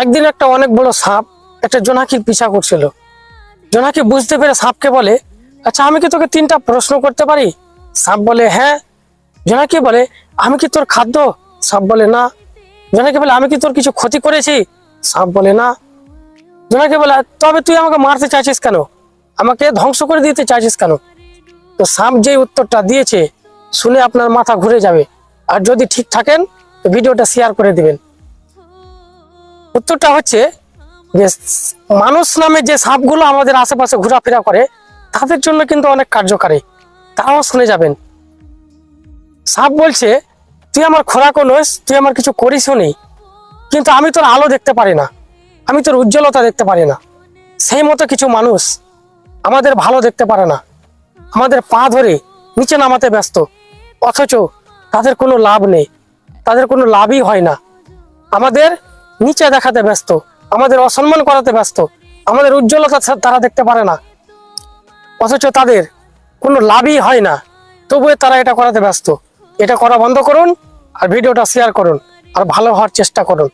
একদিন একটা অনেক বড় সাপ একটা জোনাকির পিছা করছিল। জোনাকি বুঝতে পেরে সাপকে বলে, আচ্ছা আমি কি তোকে 3টা প্রশ্ন করতে পারি? সাপ বলে হ্যাঁ। জোনাকি বলে, আমি কি তোর খাদ্য? সাপ বলে না। জোনাকি বলে, আমি কি তোর কিছু ক্ষতি করেছি? সাপ বলে না। জোনাকি বলে, তবে তুই আমাকে মারতে চাইছিস কেন? আমাকে ধ্বংস করে দিতে চাইছিস কেন? তো সাপ যে উত্তরটা দিয়েছে শুনে আপনার মাথা ঘুরে যাবে। আর যদি ঠিক থাকেন তো ভিডিওটা শেয়ার করে দিবেন। উত্তরটা হচ্ছে যে মানুষ নামে যে সাপগুলো আমাদের আশেপাশে ঘোরাফেরা করে তাদের জন্য কিন্তু অনেক কার্যকারী। তাও শুনে যাবেন। সাপ বলছে, তুই আমার খোরাকও নস, তুই আমার কিছু করিসও নেই, কিন্তু আমি তোর আলো দেখতে পারি না, আমি তোর উজ্জ্বলতা দেখতে পারি না। সেই মতো কিছু মানুষ আমাদের ভালো দেখতে পারে না, আমাদের পা ধরে নিচে নামাতে ব্যস্ত, অথচ তাদের কোনো লাভ নেই, তাদের কোনো লাভই হয় না। আমাদের নিচে দেখাতে ব্যস্ত, আমাদের অসম্মান করাতে ব্যস্ত, আমাদের উজ্জ্বলতা তারা দেখতে পারে না, অথচ তাদের কোনো লাভই হয় না, তবুও তারা এটা করাতে ব্যস্ত। এটা করা বন্ধ করুন আর ভিডিওটা শেয়ার করুন আর ভালো হওয়ার চেষ্টা করুন।